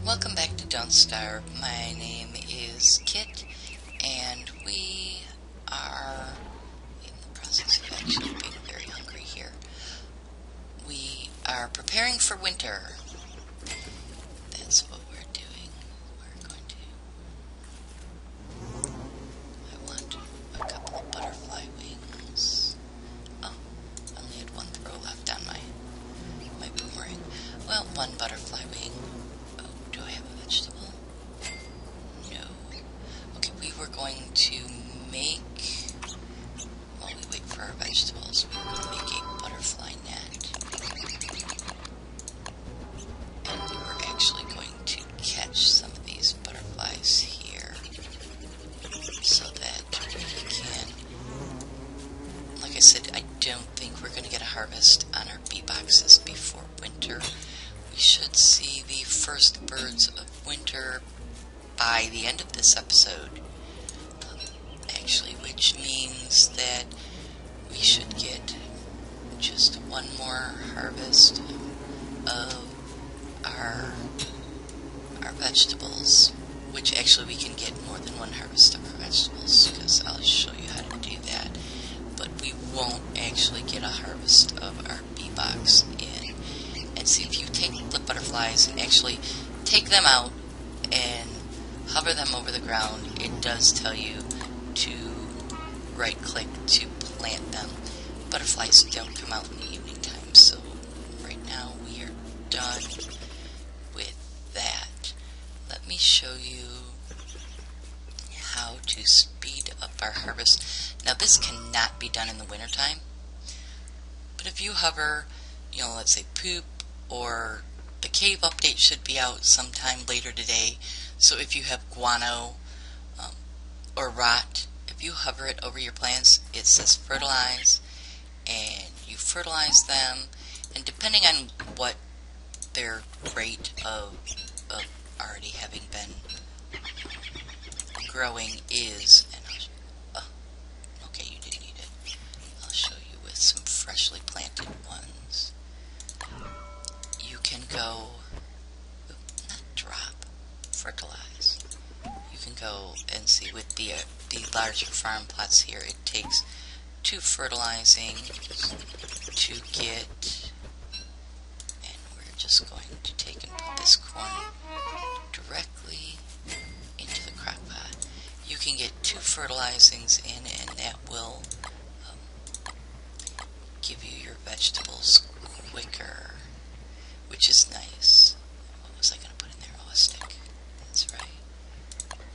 Welcome back to Don't Starve. My name is Kit, and we are in the process of actually being very hungry here. We are preparing for winter. That's what we're doing. We're going to... I want a couple of butterfly wings. Oh, I only had one throw left on my boomerang. Well, one butterfly wing. Do I have a vegetable? No. Okay, we were going to make, while we wait for our vegetables, we were going to make a butterfly net. And we were actually going to catch some of these butterflies here so that we can, like I said, I don't think we're going to get a harvest on our bee boxes before winter. We should see the first birds of winter by the end of this episode, actually, which means that we should get just one more harvest of our vegetables, which actually we can get more than one harvest of our vegetables, because I'll show you how to do that, but we won't actually get a harvest of our bee box in. And see, if you take the butterflies and actually take them out and hover them over the ground, it does tell you to right click to plant them. Butterflies don't come out in the evening time, so right now we are done with that. Let me show you how to speed up our harvest. Now, this cannot be done in the wintertime, but if you hover, let's say poop, or the cave update should be out sometime later today. So if you have guano or rot, if you hover it over your plants, it says fertilize, and you fertilize them, and depending on what their rate of already having been growing is, and okay, you didn't need it. I'll show you with some freshly planted ones. You can go, not drop, fertilize. You can go and see with the larger farm plots here, it takes 2 fertilizing to get, and we're just going to take and put this corn directly into the crock pot. You can get 2 fertilizings in, and that will give you your vegetables quicker, which is nice. What was I going to put in there? Oh, a stick. That's right.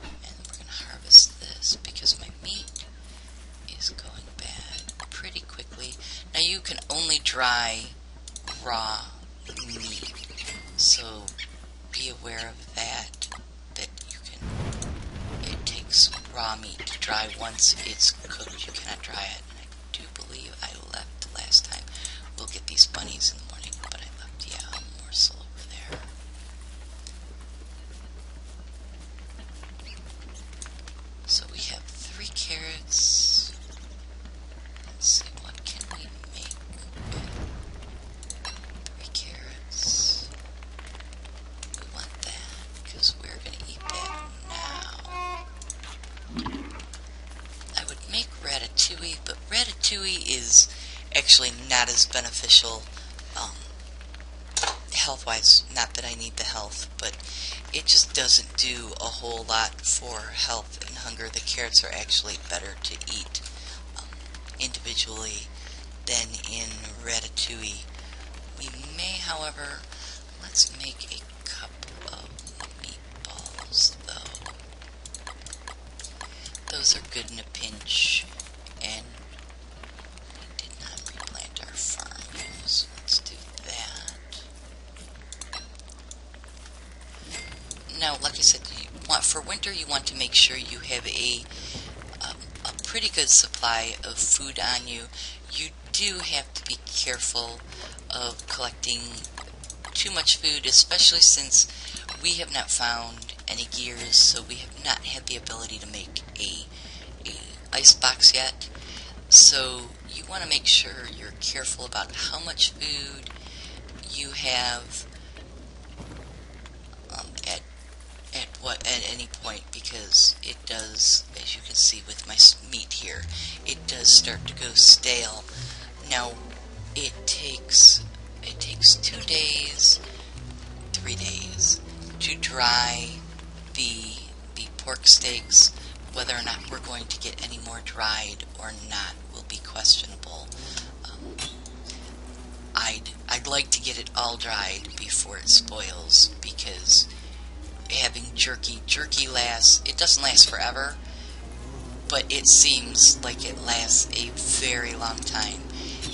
And we're going to harvest this because my meat is going bad pretty quickly. Now, you can only dry raw meat, so be aware of that you can, it takes raw meat to dry once it's cooked. You cannot dry it, and I do believe I left last time. We'll get these bunnies in the morning, but I left, a morsel over there. So we have 3 carrots. Let's see, what can we make? 3 carrots. We want that, because we're going to eat that now. I would make ratatouille, but ratatouille is actually not as beneficial health-wise. Not that I need the health, but it just doesn't do a whole lot for health and hunger. The carrots are actually better to eat individually than in ratatouille. We may, however, let's make a couple of meatballs, though. Those are good in a pinch, and we did not replant our farm, so let's do that. Now, like I said, for winter, you want to make sure you have a pretty good supply of food on you. You do have to be careful of collecting too much food, especially since we have not found any gears, so we have not had the ability to make a ice box yet. So you want to make sure you're careful about how much food you have at point because it does, as you can see with my meat here, it does start to go stale. Now it takes 2 days, 3 days to dry the pork steaks. Whether or not we're going to get any more dried or not will be questionable. I'd like to get it all dried before it spoils, because having jerky lasts, it doesn't last forever, but it seems like it lasts a very long time,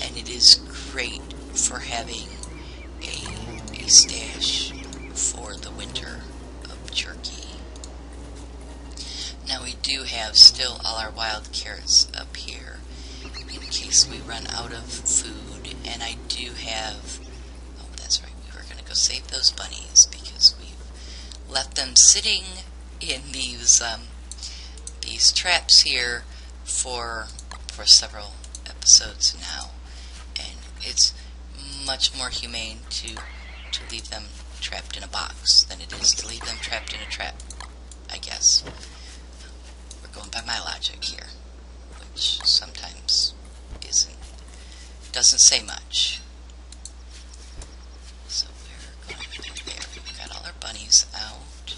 and it is great for having a stash for the winter of jerky. Now we do have still all our wild carrots up here in case we run out of food, and I do have, oh that's right, we were going to go save those bunnies because we've left them sitting in these traps here for several episodes now, and it's much more humane to leave them trapped in a box than it is to leave them trapped in a trap, I guess. We're going by my logic here, which sometimes doesn't say much. So we're going to do there. We've got all our bunnies out.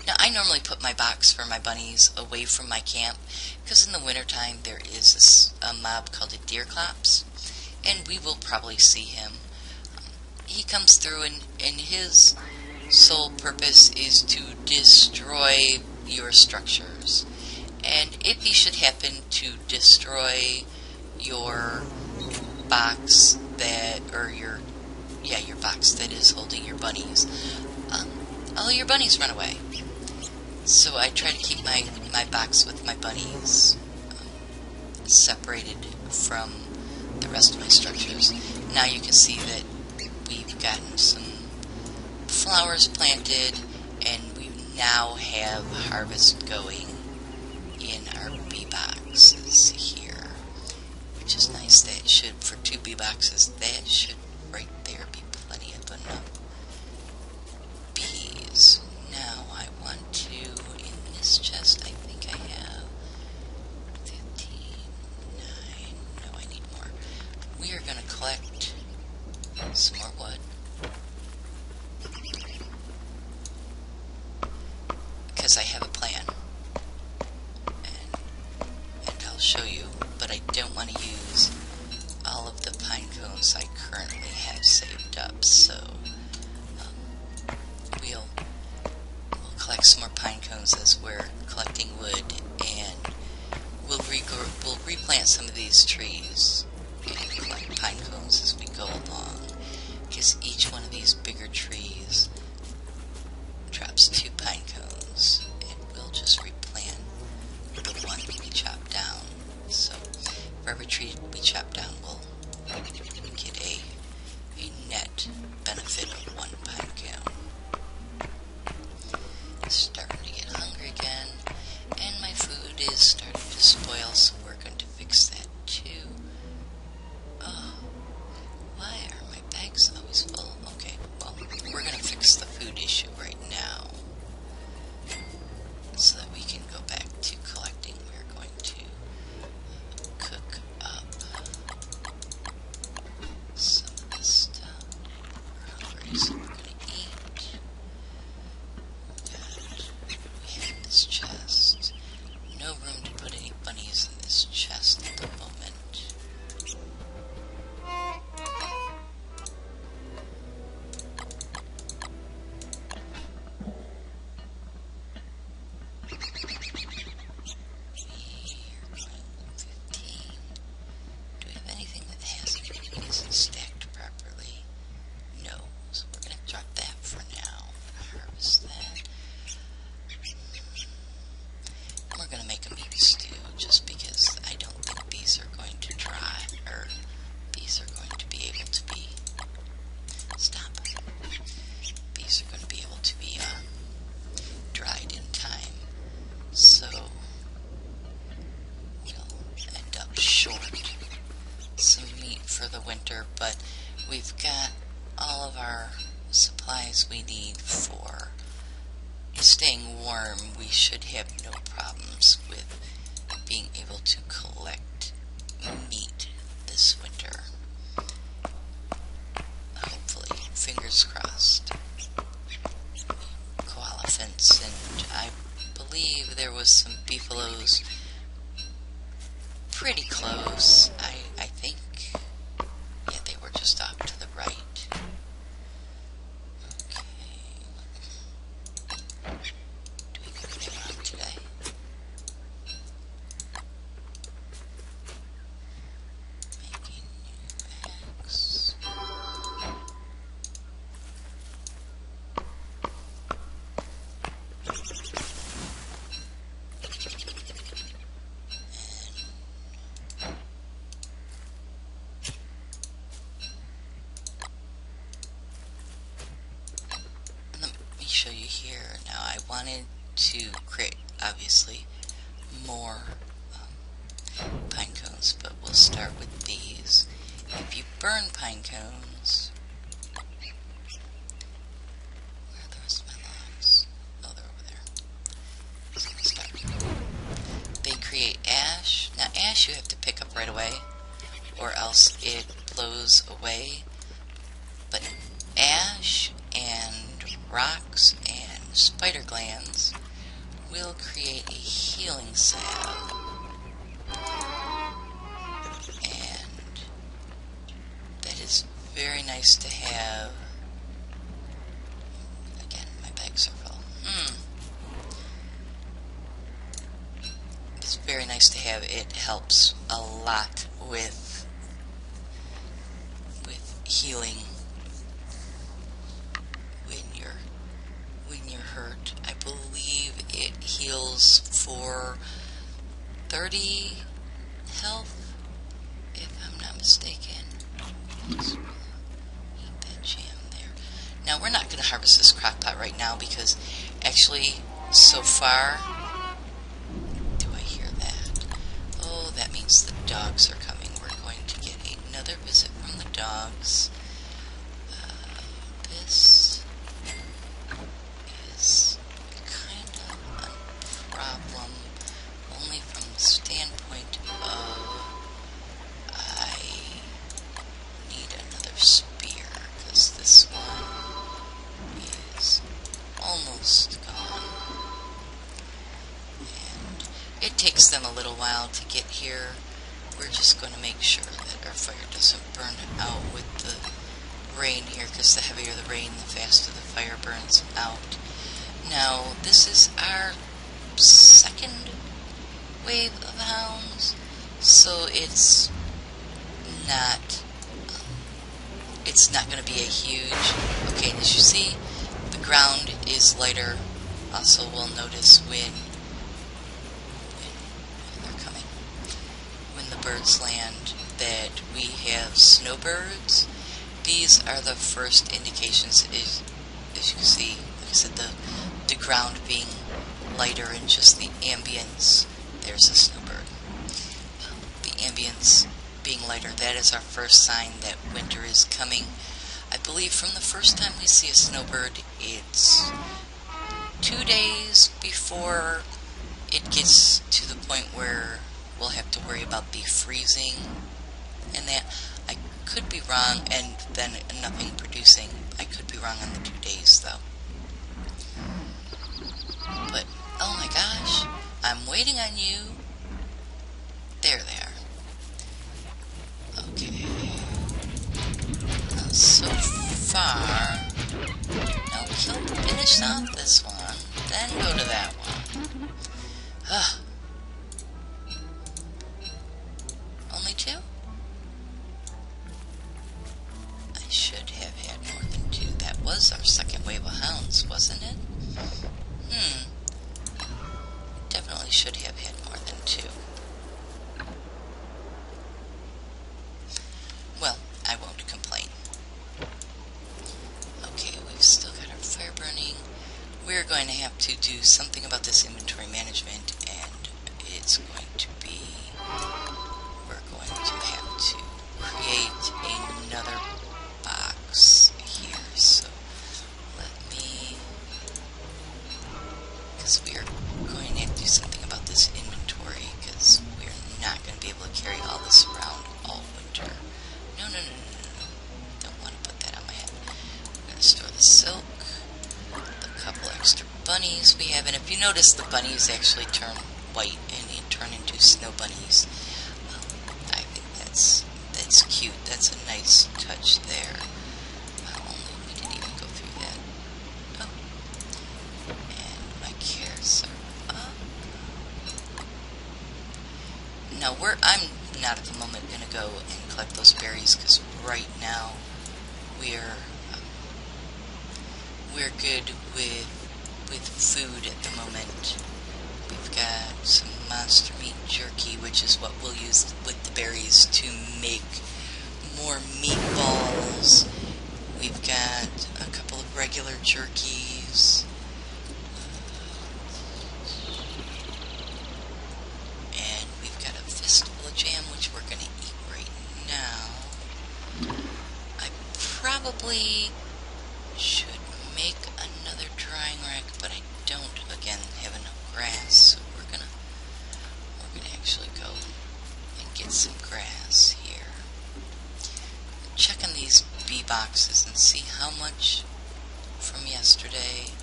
Now I normally put my box for my bunnies away from my camp, because in the wintertime there is a mob called a deer clops, and we will probably see him. He comes through, and his sole purpose is to destroy your structures. And if he should happen to destroy your box your box that is holding your bunnies, all your bunnies run away. So I try to keep my box with my bunnies separated from the rest of my structures. Now you can see that we've gotten some flowers planted, and we now have harvest going in our bee boxes here, which is nice. That should, for 2 bee boxes, that should right there be plenty of enough bees. Now I want to, in this chest, I think I have 15, 9, no, I need more. We are going to collect some more wood, because I have a plan, and I'll show you, but I don't want to use all of the pine cones I currently have saved up, so we'll collect some more pine cones as we're collecting wood, and we'll replant some of these trees and collect pine cones as we go along, because each one of these bigger trees drops 2 pine cones, and we'll just replant the one we chop down. So for every tree we chop down, we'll get a net benefit of 1 pine cone. Starting to get hungry again, and my food is starting to spoil, so we're going to fix that too. Oh, why are my bags always full? Okay, well, we're going to fix the food issue right now, so that we can go back to collecting. We're going to cook up some of this stuff. We're hungry, so we're going to eat. We have this chest. No room to put any bunnies in this chest at the moment. Stacked properly. No, so we're going to drop that for now. Harvest that. And we're going to make a meat stew, just because I don't think these are going to dry, or these are going to be able to be, stop. These are going to be able to be dried in time. So we'll end up short some meat for the winter, but we've got all of our supplies we need for is staying warm, we should have no problems with being able to collect meat this winter. Hopefully, fingers crossed. Koala fence, and I believe there was some beefaloes pretty close. I think, yeah, they were just off to the right. Okay. Do we cook anyone up today? Making new eggs. Show you here. Now I wanted to create obviously more pine cones, but we'll start with these. If you burn pine cones, where are the rest of my logs? Oh, they're over there. So I'm gonna start. They create ash. Now ash you have to pick up right away, or else it blows away. But ash and rocks and spider glands will create a healing salve, and that is very nice to have. Again, my bags are full. It's very nice to have. It helps a lot with healing when you're hurt. I believe it heals for 30 health, if I'm not mistaken. Just eat that jam there. Now we're not going to harvest this crockpot right now because actually so far, do I hear that? Oh, that means the dogs are coming. We're going to get another visit from the dogs. This is kind of a problem, only from the standpoint of I need another spear, because this one is almost gone. And it takes them a little while to get here. We're just going to make sure that our fire doesn't burn out with the rain here, because the heavier the rain, the faster the fire burns out. Now, this is our second wave of hounds, so it's not going to be a huge... Okay, and as you see, the ground is lighter. Also, we'll notice when they're coming, when the birds land, that we have snowbirds. These are the first indications, as you can see, like I said, the ground being lighter and just the ambience. There's a snowbird. The ambience being lighter, that is our first sign that winter is coming. I believe from the first time we see a snowbird, it's 2 days before it gets to the point where we'll have to worry about the freezing and that. I could be wrong, and then nothing producing. I could be wrong on the 2 days, though. But, oh my gosh, I'm waiting on you. There they are. Okay. So far, no, finish off this one, then go to that one. Ugh. Only 2? I should have had more than 2. That was our second wave of hounds, wasn't it? Definitely should have had more than 2. Well, I won't complain. Okay, we've still got our fire burning. We're going to have to do something about this inventory management, and it's going to be... we're going to have to create another box here. So let me you notice, the bunnies actually turn white and turn into snow bunnies. I think that's cute. That's a nice touch there. Only we didn't even go through that. Oh, and my cares are up. No, I'm not at the moment going to go and collect those berries, because right now we're good with food at the moment. We've got some monster meat jerky, which is what we'll use with the berries to make more meatballs. We've got a couple of regular jerkies. And we've got a fistful of jam, which we're going to eat right now. I probably should make another drying rack, but I don't, again, have enough grass, so we're gonna actually go and get some grass here. Check on these bee boxes and see how much from yesterday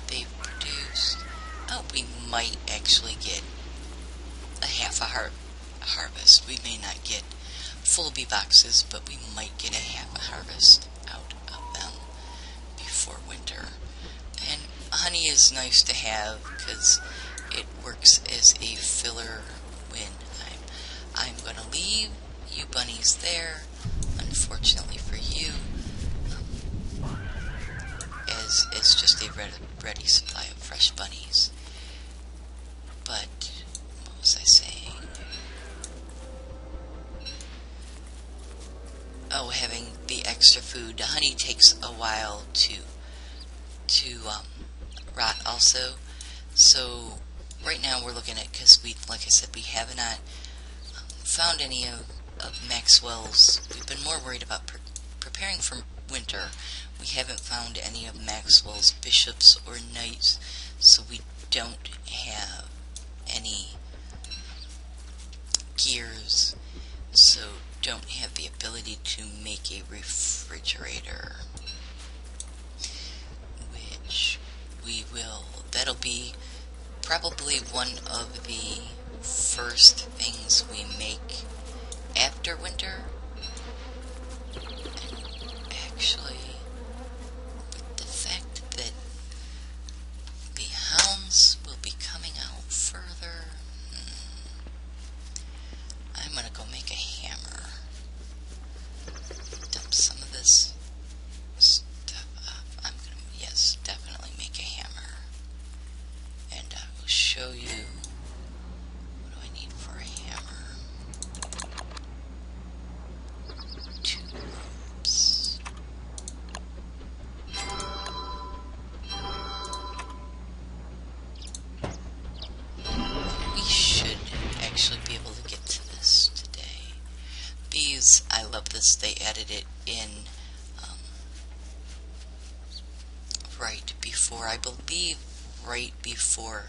they've produced. Oh, we might actually get a half a harvest. We may not get full bee boxes, but we might get a half a harvest out of them before winter. And honey is nice to have because it works as a filler when I'm going to leave you bunnies there, unfortunately for you, as just a ready supply of fresh bunnies. But what was I saying? Oh, having the extra food. The honey takes a while to rot also. So right now we're looking at, because like I said, we have not found any of Maxwell's. We've been more worried about preparing for winter. We haven't found any of Maxwell's bishops or knights, so we don't have any gears, so don't have the ability to make a refrigerator, which we will. That'll be probably one of the first things we make after winter. And actually, with the fact that the hounds will be coming out further, I'm gonna go make a hammer. Dump some of this stuff up. I'm gonna, yes, definitely make a hammer. And I will show you what do I need for a hammer. 2 ropes. We should actually be able to get to this today. These, I love this, they added it in right before, I believe, right before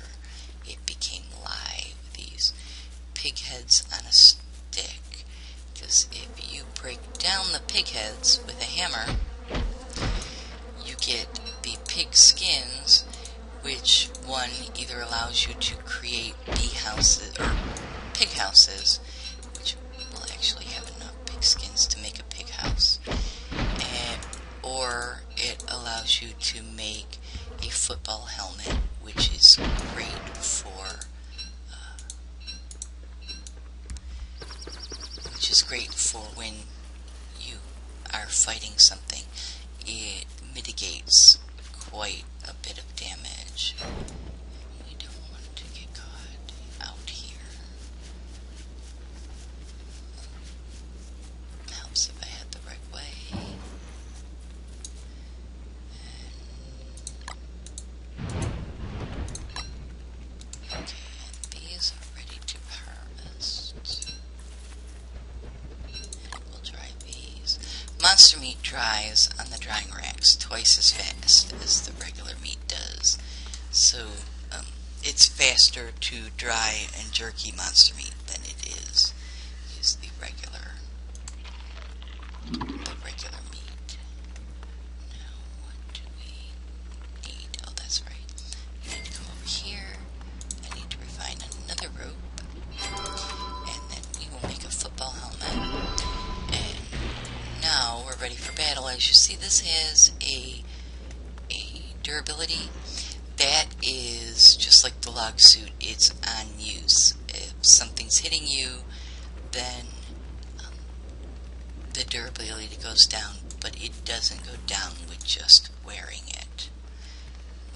it became live, these pig heads on a stick. Because if you break down the pig heads with a hammer, you get the pig skins, which one either allows you to create bee houses or pig houses, which will actually have enough pig skins to make a pig house, or it allows you to make a football helmet, which is great for when you are fighting something. It mitigates quite a bit of damage. We don't want to get caught out here. Helps if I head the right way. Okay, and these are ready to harvest. And we'll dry these. Monster meat dries on the drying racks twice as fast as the regular meat does. So it's faster to dry and jerky monster meat than it is the regular meat. Now what do we need? Oh, that's right. We need to come over here. as you see, this has a durability. That is just like the log suit, it's on use. If something's hitting you, then the durability goes down, but it doesn't go down with just wearing it,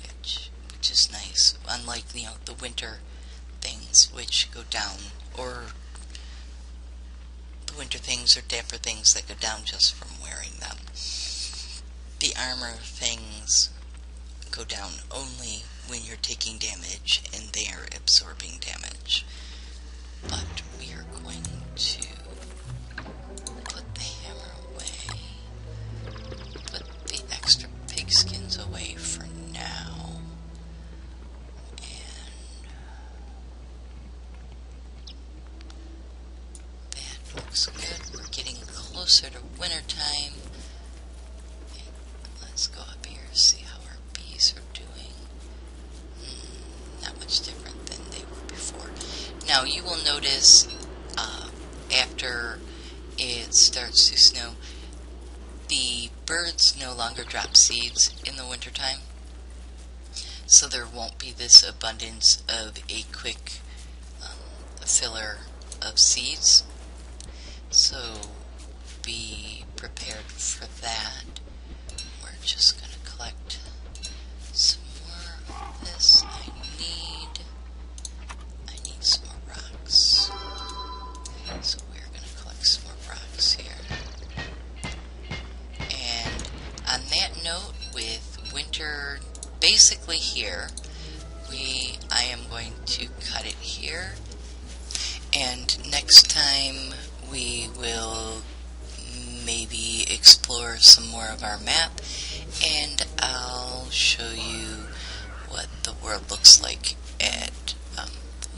which is nice. Unlike, the winter things, which go down, or the winter things or damper things that go down just from wearing them. The armor things go down only when you're taking damage and they are absorbing damage. But we are going to put the hammer away, put the extra pigskins away for now, and that looks good. We're getting closer to winter time. Let's go up here, see how our bees are doing. Not much different than they were before. Now you will notice after it starts to snow, the birds no longer drop seeds in the wintertime. So there won't be this abundance of a quick filler of seeds. So be prepared for that. We're just going to collect some more of this. I need some more rocks. So we're going to collect some more rocks here. And on that note, with winter basically here, I am going to cut it here. And next time we will maybe explore some more of our map, and I'll show you what the world looks like at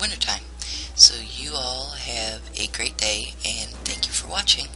wintertime. So you all have a great day, and thank you for watching.